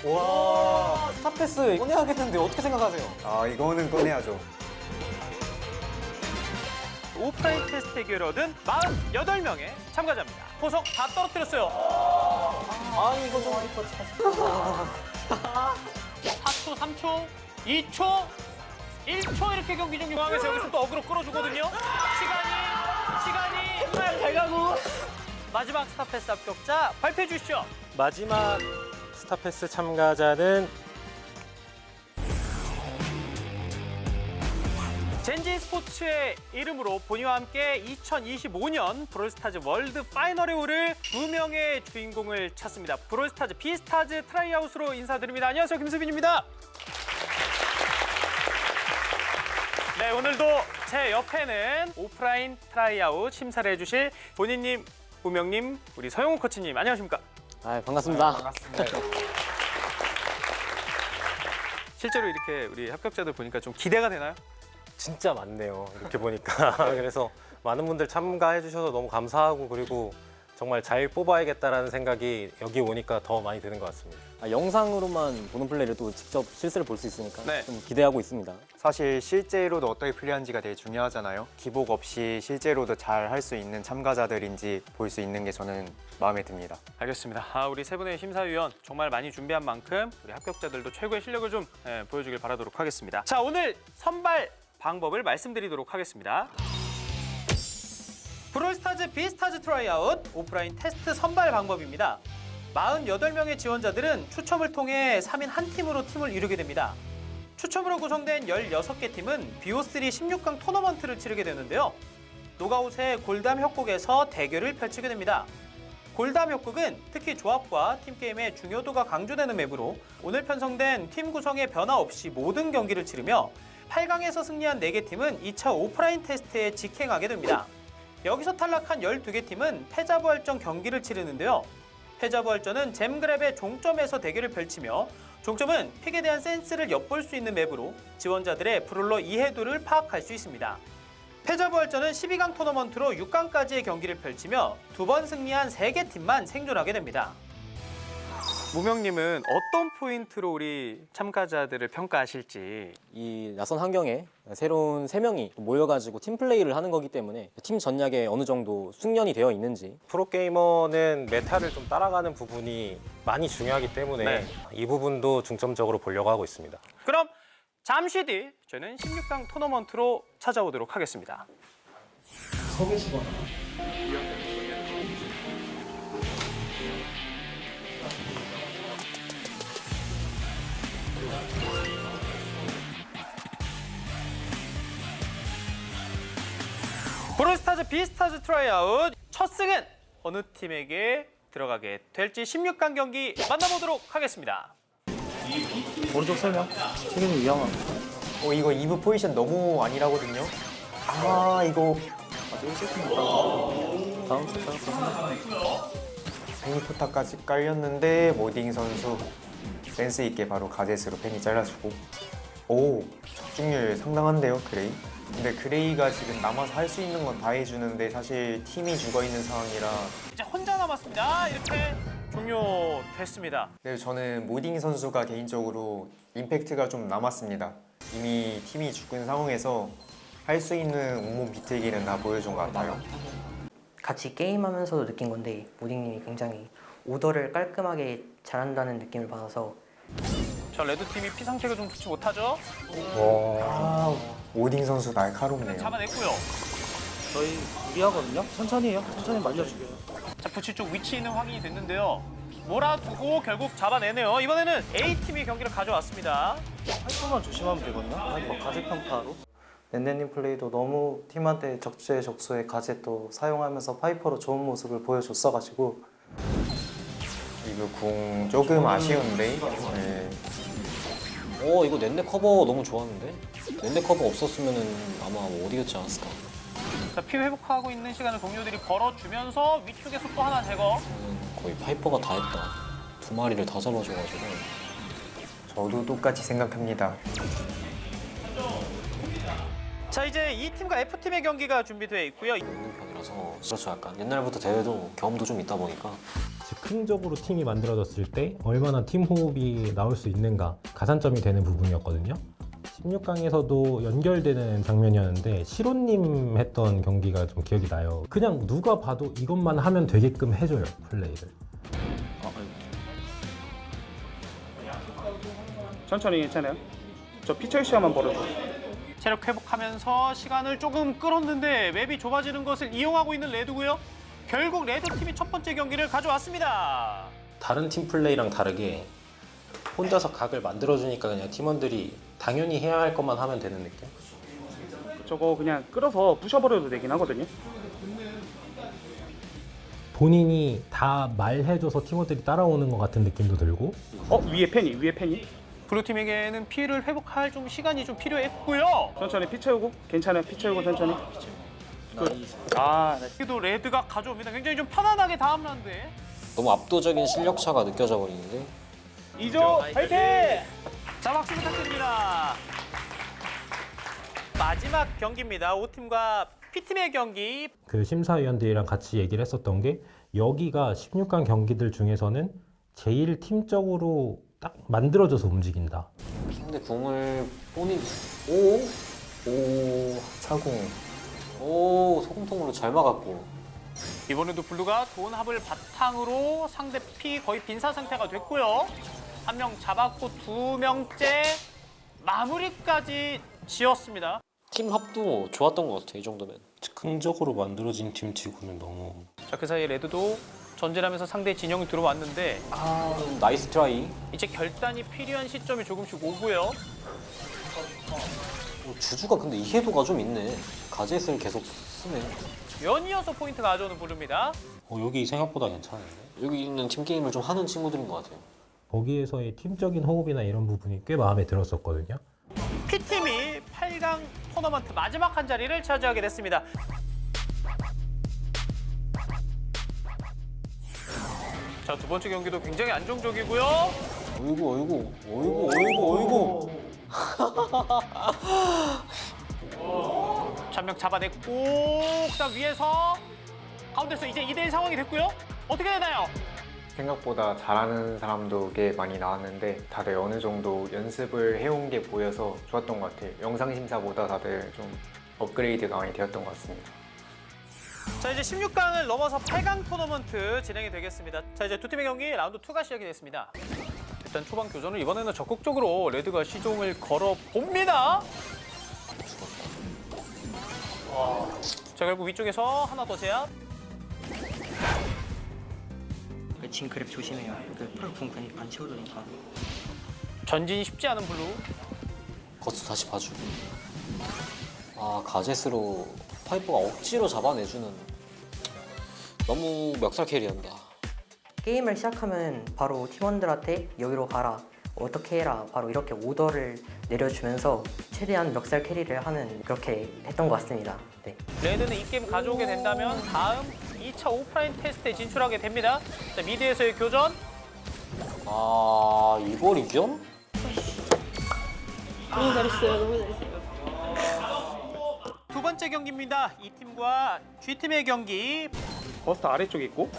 와, 스타패스 꺼내야겠는데 어떻게 생각하세요? 아, 이거는 꺼내야죠. 오프라인 테스트 대결을 얻은 48명의 참가자입니다. 보석 다 떨어뜨렸어요. 아, 이거 좀 4초, 3초, 2초, 1초 이렇게 경기 종료 상황에서 여기서 또 어그로 끌어주거든요. 시간이 잘 가고. 마지막 스타패스 합격자 발표해 주시죠. 마지막 스타패스 참가자는 젠지 스포츠의 이름으로 본인과 함께 2025년 브롤스타즈 월드 파이널에 오를 2명의 주인공을 찾습니다. 브롤스타즈 비스타즈 트라이아웃으로 인사드립니다. 안녕하세요, 김수빈입니다. 네, 오늘도 제 옆에는 오프라인 트라이아웃 심사를 해주실 본인님, 우명님, 우리 서영훈 코치님, 안녕하십니까? 아, 반갑습니다. 실제로 이렇게 우리 합격자들 보니까 좀 기대가 되나요? 진짜 많네요. 이렇게 보니까. 그래서 많은 분들 참가해 주셔서 너무 감사하고 그리고 정말 잘 뽑아야겠다라는 생각이 여기 오니까 더 많이 드는 것 같습니다. 영상으로만 보는 플레이를 또 직접 실수를 볼 수 있으니까 네. 좀 기대하고 있습니다. 사실 실제로도 어떻게 플레이하는지가 되게 중요하잖아요. 기복 없이 실제로도 잘 할 수 있는 참가자들인지 볼 수 있는 게 저는 마음에 듭니다. 알겠습니다. 우리 세 분의 심사위원 정말 많이 준비한 만큼 우리 합격자들도 최고의 실력을 좀 보여주길 바라도록 하겠습니다. 자, 오늘 선발 방법을 말씀드리도록 하겠습니다. 브롤스타즈 비스타즈 트라이아웃 오프라인 테스트 선발 방법입니다. 48명의 지원자들은 추첨을 통해 3인 한 팀으로 팀을 이루게 됩니다. 추첨으로 구성된 16개 팀은 BO3 16강 토너먼트를 치르게 되는데요. 노가웃의 골담 협곡에서 대결을 펼치게 됩니다. 골담 협곡은 특히 조합과 팀게임의 중요도가 강조되는 맵으로 오늘 편성된 팀 구성에 변화 없이 모든 경기를 치르며 8강에서 승리한 4개 팀은 2차 오프라인 테스트에 직행하게 됩니다. 여기서 탈락한 12개 팀은 패자부활전 경기를 치르는데요. 패자부활전은 잼그랩의 종점에서 대결을 펼치며 종점은 픽에 대한 센스를 엿볼 수 있는 맵으로 지원자들의 브롤러 이해도를 파악할 수 있습니다. 패자부활전은 12강 토너먼트로 6강까지의 경기를 펼치며 2번 승리한 3개 팀만 생존하게 됩니다. 무명님은 어떤 포인트로 우리 참가자들을 평가하실지. 이 낯선 환경에 새로운 3명이 모여가지고 팀 플레이를 하는 거기 때문에 팀 전략에 어느 정도 숙련이 되어 있는지 프로게이머는 메타를 좀 따라가는 부분이 많이 중요하기 때문에 네. 이 부분도 중점적으로 보려고 하고 있습니다. 그럼 잠시 뒤 저는 16강 토너먼트로 찾아오도록 하겠습니다. 브롤스타즈 비스타즈 트라이아웃 첫 승은 어느 팀에게 들어가게 될지 16강 경기 만나보도록 하겠습니다. 오른쪽 설명. 책임이 위험함. 이거 2부 포지션 너무 아니라거든요. 아, 이거 다음 주부터 페니포타까지 깔렸는데 모딩 선수 센스 있게 바로 가젯으로 페니 잘라주고. 오, 적중률 상당한데요, 그레이? 근데 그레이가 지금 남아서 할 수 있는 건 다 해주는데 사실 팀이 죽어있는 상황이라. 이제 혼자 남았습니다. 이렇게 종료됐습니다. 근데 저는 모딩 선수가 개인적으로 임팩트가 좀 남았습니다. 이미 팀이 죽은 상황에서 할 수 있는 온몸 비틀기는 다 보여준 것 같아요. 같이 게임하면서도 느낀 건데 모딩님이 굉장히 오더를 깔끔하게 잘한다는 느낌을 받아서 저 레드팀이 피 상태가 좀 좋지 못하죠? 모딩 선수 날카롭네요. 잡아냈고요. 저희 무리하거든요. 천천히 해요. 천천히 말려주게요. 자, 부치 쪽 위치는 확인이 됐는데요. 몰아두고 결국 잡아내네요. 이번에는 A팀이 경기를 가져왔습니다. 파이퍼만 조심하면 되거든요. 파이퍼 가젯 평타로. 넨넨님 플레이도 너무 팀한테 적재적소에 가젯도 사용하면서 파이퍼로 좋은 모습을 보여줬어가지고 이거 궁 조금 아쉬운데. 네. 이거 넷넷 커버 너무 좋았는데? 넷넷 커버 없었으면 아마 못 이겼지 않았을까? 자, 피 회복하고 있는 시간을 동료들이 벌어주면서 위쪽에서 또 하나 제거. 거의 파이퍼가 다 했다. 2마리를 다 잡아줘가지고. 저도 똑같이 생각합니다. 자, 이제 E팀과 F팀의 경기가 준비되어 있고요. 있는 편이라서 그렇죠. 약간 옛날부터 대회도 경험도 좀 있다 보니까 즉흥적으로 팀이 만들어졌을 때 얼마나 팀 호흡이 나올 수 있는가 가산점이 되는 부분이었거든요. 16강에서도 연결되는 장면이었는데 시로님 했던 경기가 좀 기억이 나요. 그냥 누가 봐도 이것만 하면 되게끔 해줘요, 플레이를. 천천히 괜찮아요. 저 피처 시야만 벌어줘. 체력 회복하면서 시간을 조금 끌었는데 맵이 좁아지는 것을 이용하고 있는 레드고요. 결국 레드 팀이 첫 번째 경기를 가져왔습니다. 다른 팀 플레이랑 다르게 혼자서 각을 만들어주니까 그냥 팀원들이 당연히 해야 할 것만 하면 되는 느낌? 저거 그냥 끌어서 부셔버려도 되긴 하거든요. 본인이 다 말해줘서 팀원들이 따라오는 것 같은 느낌도 들고 위에 펜이. 블루팀에게는 피해를 회복할 좀 시간이 좀 필요했고요. 천천히 피 채우고. 괜찮아요. 피 채우고 천천히. 나이스. 그래도 레드가 가져옵니다. 굉장히 좀 편안하게 다음 라운드에. 너무 압도적인 실력 차가 느껴져 버리는데 2조 화이팅! 자, 박수 부탁드립니다. 마지막 경기입니다. 5팀과 P팀의 경기. 그 심사위원들이랑 같이 얘기를 했었던 게 여기가 16강 경기들 중에서는 제일 팀적으로 딱 만들어져서 움직인다. 상대 궁을 본인 차궁 소금통으로 잘 막았고 이번에도 블루가 좋은 합을 바탕으로 상대 피 거의 빈사 상태가 됐고요. 한 명 잡았고 두 명째 마무리까지 지었습니다. 팀 합도 좋았던 것 같아. 이 정도면 즉흥적으로 만들어진 팀 치고는 너무 자, 그 사이에 레드도 전진하면서 상대 진영이 들어왔는데 나이스 트라이. 이제 결단이 필요한 시점이 조금씩 오고요. 주주가 근데 이해도가 좀 있네. 가젯을 계속 쓰네. 연이어서 포인트 가져오는 블루입니다. 여기 생각보다 괜찮은데? 여기 있는 팀 게임을 좀 하는 친구들인 것 같아요. 거기에서의 팀적인 호흡이나 이런 부분이 꽤 마음에 들었었거든요. P팀이 8강 토너먼트 마지막 한 자리를 차지하게 됐습니다. 자, 두 번째 경기도 굉장히 안정적이고요. 어이구. 한 명 잡아냈고 그다음 위에서 가운데서 이제 2대1 상황이 됐고요. 어떻게 되나요? 생각보다 잘하는 사람도 꽤 많이 나왔는데 다들 어느 정도 연습을 해온 게 보여서 좋았던 것 같아요. 영상 심사보다 다들 좀 업그레이드가 많이 되었던 것 같습니다. 자, 이제 16강을 넘어서 8강 토너먼트 진행이 되겠습니다. 자, 이제 두 팀의 경기 라운드 2가 시작이 됐습니다. 일단 초반 교전을 이번에는 적극적으로 레드가 시종을 걸어봅니다. 자, 결국 위쪽에서 하나 더 제압. 지금 그랩 조심해요. 프로 궁 안 채워주니까. 전진이 쉽지 않은 블루. 거스 다시 봐주고. 가젯으로 파이퍼가 억지로 잡아내주는 너무 멱살 캐리한다. 게임을 시작하면 바로 팀원들한테 여기로 가라, 어떻게 해라, 바로 이렇게 오더를 내려주면서 최대한 멱살 캐리를 하는 그렇게 했던 것 같습니다. 네. 레드는 이 게임 가져오게 된다면 다음 2차 오프라인 테스트에 진출하게 됩니다. 자, 미드에서의 교전. 이걸 이겨? 두 번째 경기입니다. 이 팀과 G팀의 경기. 버스트 아래쪽에 있고.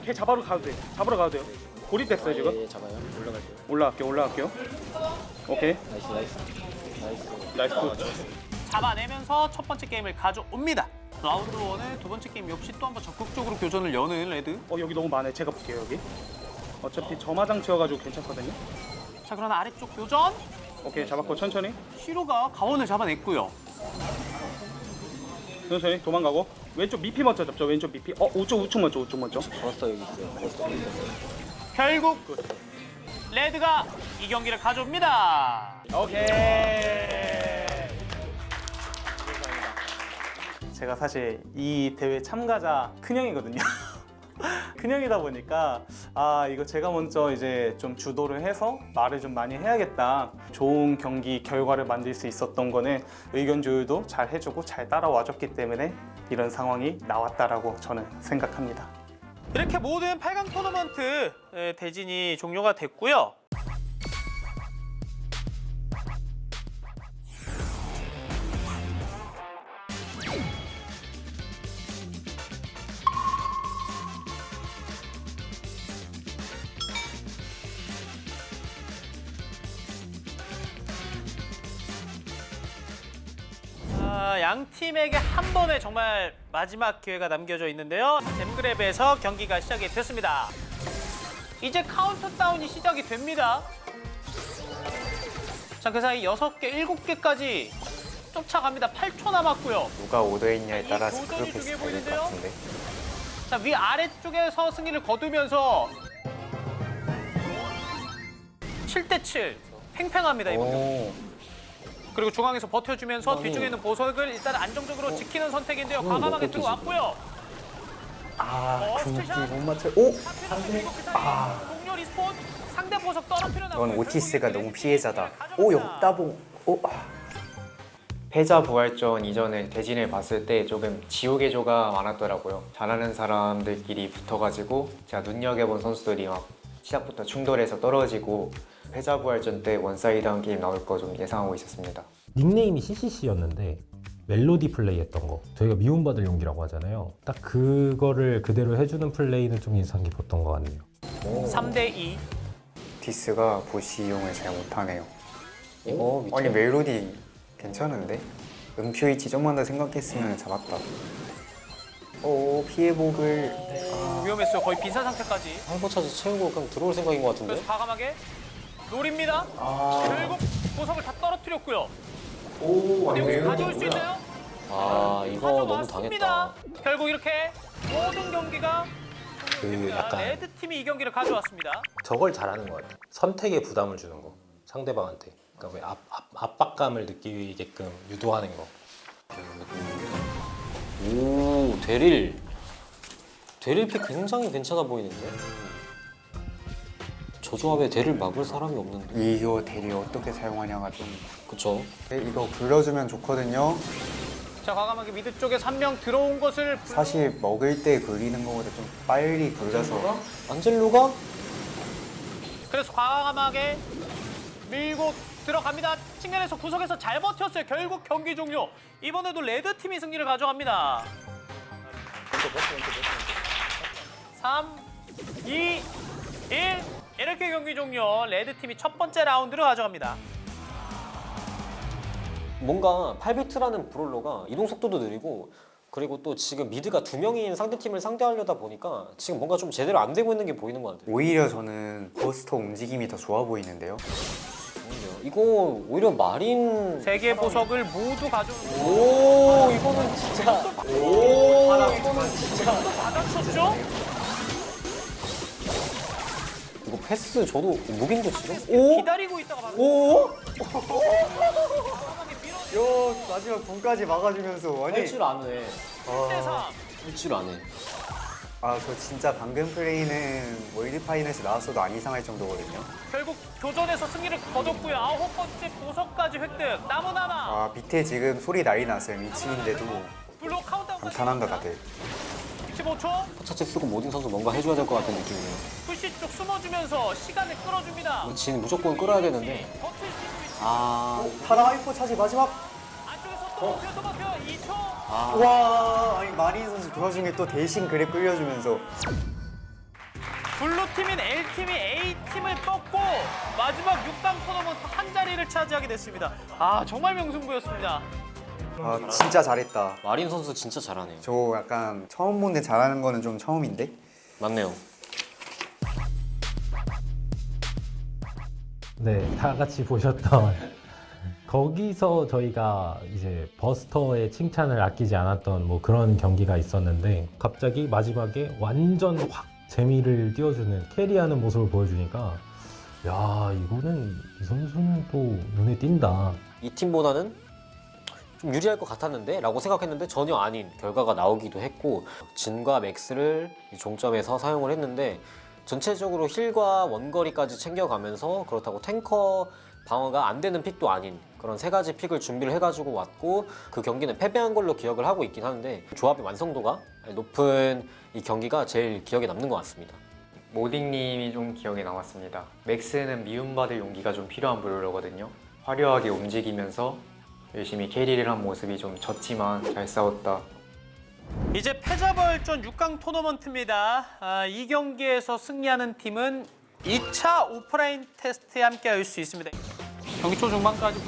걔 잡으러 가도 돼. 잡으러 가도 돼요. 고립됐어요 지금. 잡아요. 올라갈게요. 오케이. 나이스 굿. 잡아내면서 첫 번째 게임을 가져옵니다. 라운드 1의 두 번째 게임 역시 또 한 번 적극적으로 교전을 여는 레드. 여기 너무 많아요. 제가 볼게요 여기. 어차피 점화장 채워가지고 괜찮거든요. 자, 그러나 아래쪽 교전. 오케이 잡았고 천천히. 시로가 가원을 잡아냈고요. 천천히 도망가고. 왼쪽 미피 먼저 잡죠. 왼쪽 미피. 우측 먼저. 버스터 여기 있어요. 결국 레드가 이 경기를 가져옵니다. 오케이. 제가 사실 이 대회 참가자 큰형이거든요. 큰형이다 보니까 이거 제가 먼저 이제 좀 주도를 해서 말을 좀 많이 해야겠다. 좋은 경기 결과를 만들 수 있었던 거는 의견 조율도 잘 해주고 잘 따라와줬기 때문에 이런 상황이 나왔다라고 저는 생각합니다. 이렇게 모든 8강 토너먼트 대진이 종료가 됐고요. 팀에게 한 번의 정말 마지막 기회가 남겨져 있는데요. 잼그랩에서 경기가 시작이 됐습니다. 이제 카운트다운이 시작이 됩니다. 자, 그 사이 6개, 7개까지 쫓아갑니다. 8초 남았고요. 누가 오더에 있냐에 이 따라서 교전이 그렇게 중요해 다를 것 보이는데요? 같은데. 자, 위 아래쪽에서 승리를 거두면서 7대7 팽팽합니다, 이번 경기. 그리고 중앙에서 버텨주면서 뒤쪽에 있는 보석을 일단 안정적으로 지키는 선택인데요. 과감하게 들어왔고요. 궁극기 못 맞춰. 오! 동료 리스폰 상대 보석 떨어뜨려 이건 나오고요. 오티스가 결국 너무 이제 피해자다. 가져갑니다. 오, 역다봉. 오. 패자 부활전 이전에 대진을 봤을 때 조금 지옥의 조가 많았더라고요. 잘하는 사람들끼리 붙어가지고 제가 눈여겨본 선수들이 막 시작부터 충돌해서 떨어지고 패자 부활전 때 원사이드한 게임 나올 거 좀 예상하고 있었습니다. 닉네임이 CCC였는데 멜로디 플레이 했던 거 저희가 미움받을 용기라고 하잖아요. 딱 그거를 그대로 해주는 플레이는 좀 인상 깊었던 것 같네요. 3대2. 디스가 보시 이용을 잘 못하네요. 밑에. 아니 멜로디 괜찮은데? 음표 위치 좀만 더 생각했으면 잡았다. 오, 피해복을. 위험했어요. 거의 빈사 상태까지. 할버 차지 채우고 그냥 들어올 생각인 것 같은데? 그래서 과감하게 노립니다. 결국 보석을 다 떨어뜨렸고요. 오, 아니 근데 가져올 수 있나요? 이거 너무 가져왔습니다. 당했다. 결국 이렇게 모든 경기가 그 약간 레드 팀이 이 경기를 가져왔습니다. 저걸 잘하는 것 같아요. 선택에 부담을 주는 거. 상대방한테. 그러니까 왜 압박감을 느끼게끔 유도하는 거. 오, 데릴 픽 굉장히 괜찮아 보이는데? 저 조합에 데릴 막을 사람이 없는데? 이거 대리 어떻게 사용하냐가 좀. 그쵸? 이거 불러주면 좋거든요. 자, 과감하게 미드 쪽에서 한 명 들어온 것을 사실 먹을 때 굴리는 것보다 좀 빨리 굴려서. 안젤로가? 그래서 과감하게 밀고 들어갑니다. 측면에서 구석에서 잘 버텼어요. 결국 경기 종료. 이번에도 레드 팀이 승리를 가져갑니다. 3, 2, 1 이렇게 경기 종료. 레드 팀이 첫 번째 라운드를 가져갑니다. 뭔가 8비트라는 브롤러가 이동 속도도 느리고 그리고 또 지금 미드가 2명인 상대팀을 상대하려다 보니까 지금 뭔가 좀 제대로 안 되고 있는 게 보이는 것 같아요. 오히려 저는 버스터 움직임이 더 좋아 보이는데요. 이거 오히려 마린 세 개의 보석을 모두 가져오는 오 이거는 진짜 오 이거는 진짜 받아쳤죠? 이거 패스 저도 무빙도 지금 오? 기다리고 있다가 바로 오? 요 마지막 분까지 막아주면서 할 줄 아네 1대3 할 줄 아네 저 진짜 방금 플레이는 월드 파이널에서 나왔어도 안 이상할 정도거든요. 결국 교전에서 승리를 거뒀고요. 9번째 보석까지 획득. 남은 하나. 밑에 지금 소리 난리 났어요. 2층인데도 블루 카운트다운 감탄한다 다들. 15초. 포차치 쓰고 모든 선수 뭔가 해줘야 될 것 같은 느낌이에요 푸시 쪽 숨어주면서 시간을 끌어줍니다. 이거 지는 무조건 끌어야 되는데 버틸 수 있는 위치. 파라 하이퍼 차지 마지막. 안쪽에서 또 버텨 2초. 와, 아니 마린 선수 그 와중에 또 대신 그래 끌려주면서. 블루팀인 L팀이 A팀을 꺾고 마지막 6강 토너먼트 한 자리를 차지하게 됐습니다. 정말 명승부였습니다. 진짜 잘했다. 마린 선수 진짜 잘하네요 저 약간 처음 본데 잘하는 거는 좀 처음인데. 맞네요 네, 다 같이 보셨던 거기서 저희가 이제 버스터의 칭찬을 아끼지 않았던 뭐 그런 경기가 있었는데 갑자기 마지막에 완전 확 재미를 띄워주는 캐리하는 모습을 보여주니까 야 이거는 이 선수는 또 눈에 띈다. 이 팀보다는 좀 유리할 것 같았는데 라고 생각했는데 전혀 아닌 결과가 나오기도 했고 진과 맥스를 이 종점에서 사용을 했는데 전체적으로 힐과 원거리까지 챙겨가면서 그렇다고 탱커 방어가 안 되는 픽도 아닌 그런 세 가지 픽을 준비를 해가지고 왔고 그 경기는 패배한 걸로 기억을 하고 있긴 한데 조합의 완성도가 높은 이 경기가 제일 기억에 남는 것 같습니다. 모딩님이 좀 기억에 남았습니다. 맥스는 미움받을 용기가 좀 필요한 브롤러거든요. 화려하게 움직이면서 열심히 캐리를 한 모습이 좀 졌지만 잘 싸웠다. 이제 패자부활전 6강 토너먼트입니다. 이 경기에서 승리하는 팀은 2차 오프라인 테스트에 함께 할 수 있습니다. 경기 초중반까지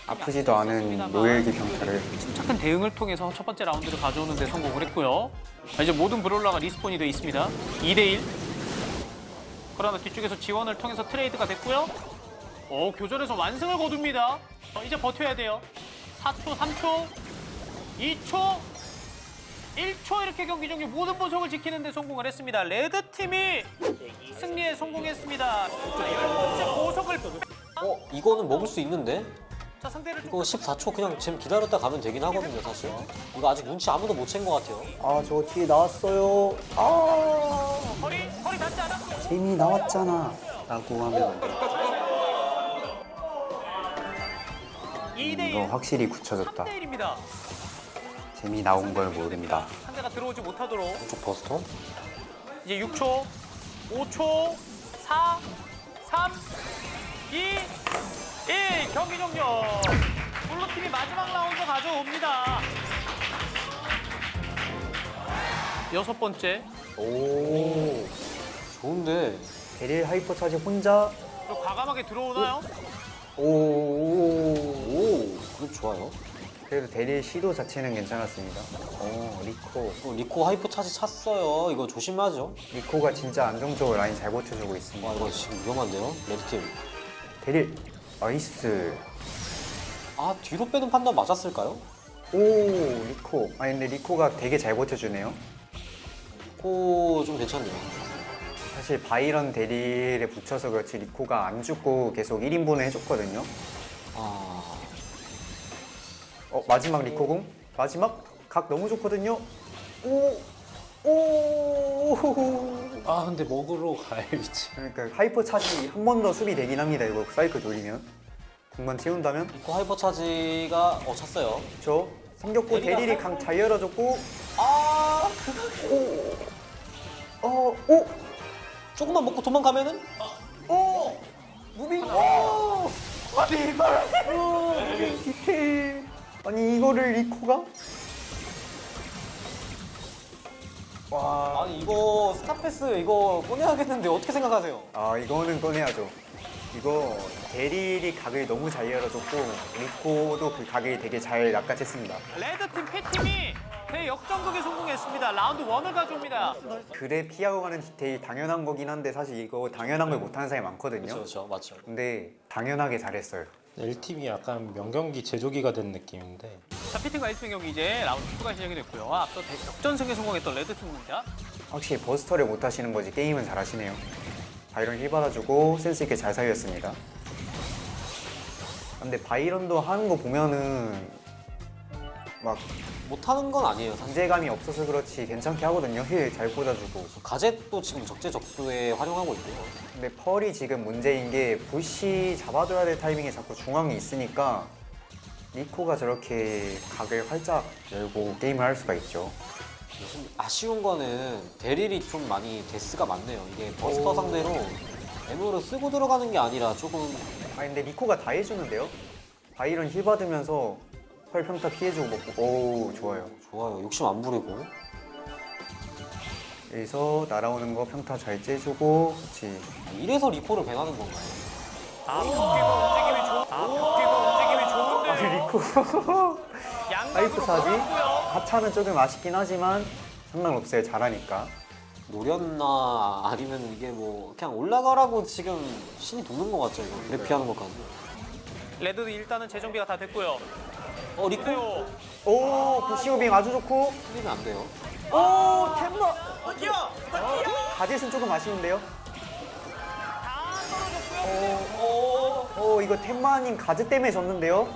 아프지도 않은 노엘기 평타를 침착한 대응을 통해서 첫 번째 라운드를 가져오는 데 성공을 했고요. 자, 이제 모든 브롤러가 리스폰이 되어 있습니다. 2대1. 그러나 뒤쪽에서 지원을 통해서 트레이드가 됐고요. 교전에서 완승을 거둡니다. 이제 버텨야 돼요. 4초, 3초, 2초, 1초 이렇게 경기 종료 모든 보석을 지키는 데 성공을 했습니다. 레드팀이 승리에 성공했습니다. 자, 10번째 보석을 이거는 먹을 수 있는데? 자, 상대를 이거 14초 그냥 지금 기다렸다 가면 되긴 하거든요, 사실. 이거 아직 눈치 아무도 못 챈 것 같아요. 아 저거 뒤에 나왔어요. 아 거리 닿지 않았고요. 재미 나왔잖아. 라고 하면 2대1. 이거 확실히 굳혀졌다. 3대1입니다. 재미 나온 걸 모릅니다. 상대가 들어오지 못하도록 이쪽 버스터? 이제 6초, 5초, 4, 3, 2, 1 경기 종료. 블루팀이 마지막 라운드 가져옵니다. 6번째. 오, 좋은데. 데릴 하이퍼 차지 혼자 또 과감하게 들어오나요? 오, 그래도 좋아요. 그래도 데릴 시도 자체는 괜찮았습니다. 리코 하이퍼 차지 찼어요. 이거 조심하죠. 리코가 진짜 안정적으로 라인 잘 버텨주고 있습니다. 와, 이거 지금 위험한데요, 레드팀. 데릴 나이스. 아, 뒤로 빼는 판단 맞았을까요? 오 리코. 아니 근데 리코가 되게 잘 버텨주네요. 리코 좀 괜찮네요. 사실 바이런 데릴에 붙여서 그렇지 리코가 안 죽고 계속 1인분을 해줬거든요. 아, 마지막 리코 공? 마지막 각 너무 좋거든요. 오. 아 근데 먹으러 갈 위치. 그러니까 하이퍼 차지 한 번 더 수비 되긴 합니다. 이거 사이클 돌리면 공만 채운다면. 리코 하이퍼 차지가 찼어요. 저 생겼고 데리가 데릴이 강 잘 열어줬고. 오. 조금만 먹고 도망가면은? 무빙. 아니 말하세요. 디테일. 아니 이거를 리코가? 와. 아니, 이거 스타패스 이거 꺼내야겠는데 어떻게 생각하세요? 아 이거는 꺼내야죠. 이거 데릴이 각을 너무 잘 열어줬고 리코도 그 각을 되게 잘 낚아챘습니다. 레드팀 P팀이 대역전극에 성공했습니다. 라운드 1을 가져옵니다. 그래 피하고 가는 디테일 당연한 거긴 한데 사실 이거 당연한 걸 못하는 사람이 많거든요. 그렇죠, 맞죠. 근데 당연하게 잘했어요. L팀이 약간 명경기 제조기가 된 느낌인데 자, P팀과 1팀 경기 이제 라운드 2가 시작이 됐고요. 앞서 역전승에 성공했던 레드팀입니다. 확실히 버스터를 못 하시는 거지 게임은 잘하시네요. 바이런 힐 받아주고 센스 있게 잘 살렸습니다. 근데 바이런도 하는 거 보면은 막 못하는 건 아니에요, 사실. 존재감이 없어서 그렇지 괜찮게 하거든요. 힐 잘 꽂아주고. 가젯도 지금 적재적소에 활용하고 있고요. 근데 펄이 지금 문제인 게 부시 잡아줘야 될 타이밍에 자꾸 중앙에 있으니까 리코가 저렇게 각을 활짝 열고 게임을 할 수가 있죠. 좀 아쉬운 거는 데릴이 좀 많이 데스가 많네요. 이게 버스터 상대로 에무를 쓰고 들어가는 게 아니라 조금 아니 근데 리코가 다 해주는데요? 바이런 힐 받으면서 펄 평타 피해주고 먹고. 오 좋아요. 좋아요. 욕심 안 부리고. 여기서 날아오는 거 평타 잘 째주고. 그렇지. 이래서 리코를 배나는 건가요? 벽기고 움직임이 좋은데요. 리코 양각으로 하이프 사지? 걸었고요. 하차는 조금 아쉽긴 하지만 상관없어요. 잘하니까. 노렸나 아니면 이게 뭐 그냥 올라가라고 지금 신이 돕는 것 같죠, 이거. 그래 피하는 것까지. 레드도 일단은 재정비가 다 됐고요. 리코 그래요. 오 부시오빙 아주 좋고. 틀리면 안 돼요. 오 템마. 가젯은 조금 아쉬운데요? 다 떨어졌고요. 오 이거 템마님 가젯 때문에 졌는데요?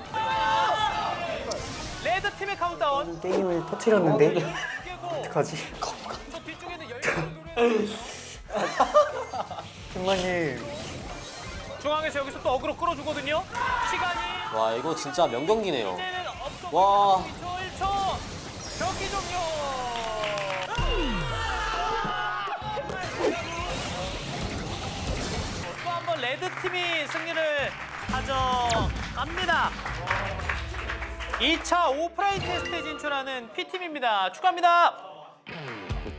레드팀의 카운트다운. 게임을 터트렸는데 깨고 어떡하지? 저 뒤쪽에는 열심히 템마님 중앙에서 여기서 또 어그로 끌어주거든요. 시간이 와, 이거 진짜 명경기네요. 이제는 없어. 와. 1초 경기 종료. 또 한 번 레드팀이 승리를 가져갑니다. 2차 오프라인 테스트에 진출하는 P팀입니다. 축하합니다.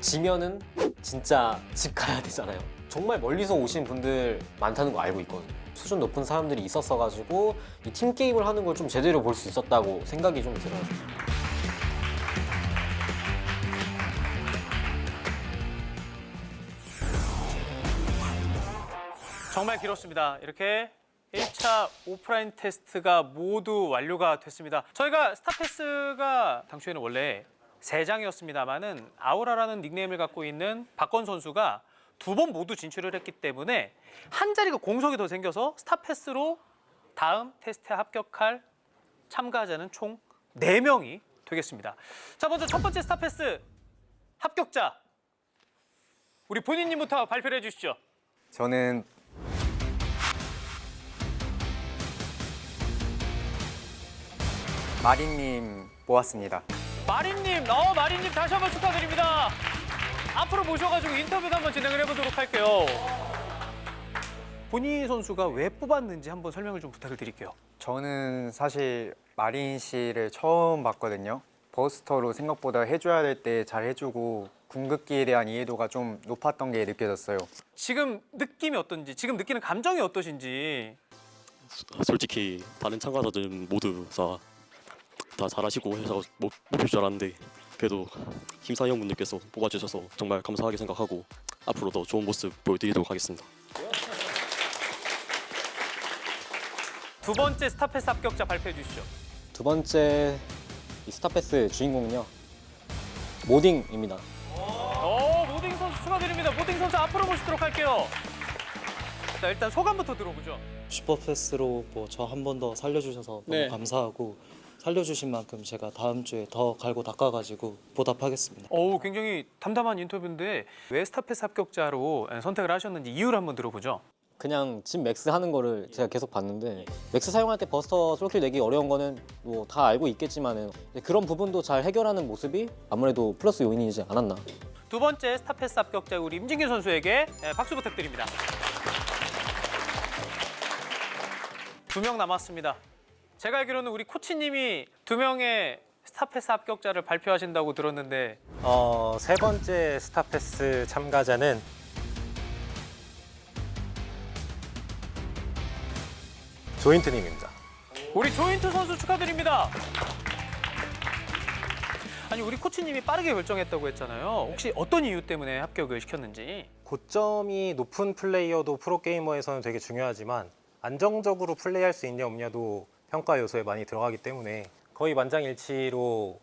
지면은 진짜 집 가야 되잖아요. 정말 멀리서 오신 분들 많다는 거 알고 있거든요. 수준 높은 사람들이 있었어가지고 이 팀 게임을 하는 걸 좀 제대로 볼 수 있었다고 생각이 좀 들어요. 정말 길었습니다. 이렇게 1차 오프라인 테스트가 모두 완료가 됐습니다. 저희가 스타패스가 당초에는 원래 3장이었습니다만은 아우라라는 닉네임을 갖고 있는 박건 선수가 2번 모두 진출을 했기 때문에 한 자리가 공석이 더 생겨서 스타패스로 다음 테스트에 합격할 참가자는 총 4명이 되겠습니다. 자, 먼저 첫 번째 스타패스 합격자 우리 본인님부터 발표를 해주시죠. 저는 마린님 뽑았습니다. 마린님, 마린님 다시 한번 축하드립니다. 앞으로 모셔가지고 인터뷰도 한번 진행을 해보도록 할게요. 보니 선수가 왜 뽑았는지 한번 설명을 좀 부탁을 드릴게요. 저는 사실 마린 씨를 처음 봤거든요. 버스터로 생각보다 해줘야 될 때 잘 해주고 궁극기에 대한 이해도가 좀 높았던 게 느껴졌어요. 지금 느낌이 어떤지, 지금 느끼는 감정이 어떠신지. 솔직히 다른 참가자들 모두 다 잘하시고 해서 못 뽑힐 줄 알았는데 그래도 심사위원분들께서 뽑아주셔서 정말 감사하게 생각하고 앞으로 더 좋은 모습 보여드리도록 하겠습니다. 두 번째 스타패스 합격자 발표해 주시죠. 두 번째 이 스타패스 주인공은요, 모딩입니다. 모딩 선수 축하드립니다. 모딩 선수 앞으로 모시도록 할게요. 자, 일단 소감부터 들어보죠. 슈퍼패스로 뭐 저 한 번 더 살려주셔서 너무 감사하고 살려주신 만큼 제가 다음 주에 더 갈고 닦아가지고 보답하겠습니다. 굉장히 담담한 인터뷰인데 왜 스타패스 합격자로 선택을 하셨는지 이유를 한번 들어보죠. 그냥 집 맥스 하는 거를 제가 계속 봤는데 맥스 사용할 때 버스터 솔킬 내기 어려운 거는 뭐 다 알고 있겠지만은 그런 부분도 잘 해결하는 모습이 아무래도 플러스 요인이지 않았나. 두 번째 스타패스 합격자 우리 임진규 선수에게 박수 부탁드립니다. 2명 남았습니다. 제가 알기로는 우리 코치님이 2명의 스타패스 합격자를 발표하신다고 들었는데 세 번째 스타패스 참가자는 조인트님입니다. 우리 조인트 선수 축하드립니다. 아니 우리 코치님이 빠르게 결정했다고 했잖아요. 혹시 어떤 이유 때문에 합격을 시켰는지. 고점이 높은 플레이어도 프로게이머에서는 되게 중요하지만 안정적으로 플레이할 수 있냐 없냐도 평가 요소에 많이 들어가기 때문에 거의 만장일치로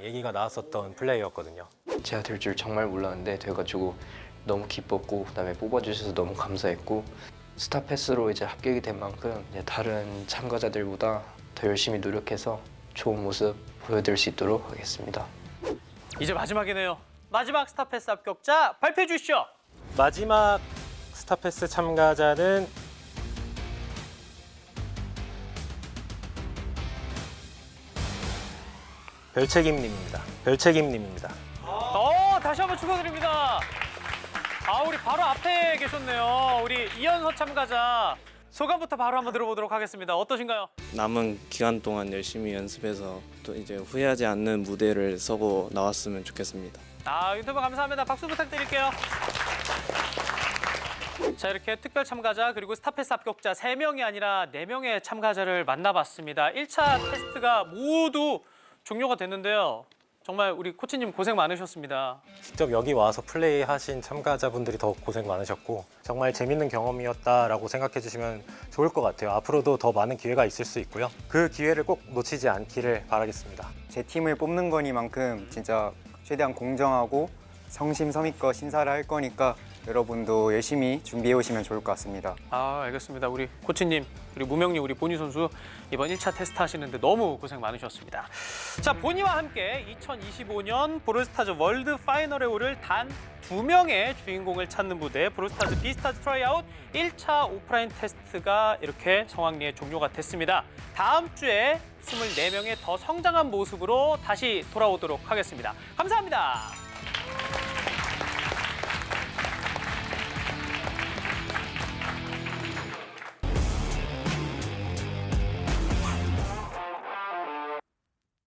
얘기가 나왔었던 플레이어였거든요. 제가 될 줄 정말 몰랐는데 돼가지고 너무 기뻤고 그다음에 뽑아주셔서 너무 감사했고 스타패스로 이제 합격이 된 만큼 이제 다른 참가자들보다 더 열심히 노력해서 좋은 모습 보여드릴 수 있도록 하겠습니다. 이제 마지막이네요. 마지막 스타패스 합격자 발표해 주시죠. 마지막 스타패스 참가자는 별책임님입니다. 별책임님입니다. 다시 한번 축하드립니다. 우리 바로 앞에 계셨네요. 우리 이연서 참가자 소감부터 바로 한번 들어보도록 하겠습니다. 어떠신가요? 남은 기간 동안 열심히 연습해서 또 이제 후회하지 않는 무대를 서고 나왔으면 좋겠습니다. 인터뷰 감사합니다. 박수 부탁드릴게요. 자, 이렇게 특별 참가자 그리고 스타패스 합격자 3명이 아니라 4명의 참가자를 만나봤습니다. 1차 테스트가 모두 종료가 됐는데요. 정말 우리 코치님 고생 많으셨습니다. 직접 여기 와서 플레이하신 참가자분들이 더 고생 많으셨고 정말 재밌는 경험이었다라고 생각해 주시면 좋을 것 같아요. 앞으로도 더 많은 기회가 있을 수 있고요. 그 기회를 꼭 놓치지 않기를 바라겠습니다. 제 팀을 뽑는 거니만큼 진짜 최대한 공정하고 성심성의껏 신사를 할 거니까 여러분도 열심히 준비해 오시면 좋을 것 같습니다. 알겠습니다. 우리 코치님, 우리 무명님, 우리 보니 선수 이번 1차 테스트 하시는데 너무 고생 많으셨습니다. 자, 보니와 함께 2025년 브롤스타즈 월드 파이널에 오를 단 2명의 주인공을 찾는 무대 브롤스타즈 비스타즈 트라이아웃 1차 오프라인 테스트가 이렇게 성황리에 종료가 됐습니다. 다음 주에 24명의 더 성장한 모습으로 다시 돌아오도록 하겠습니다. 감사합니다.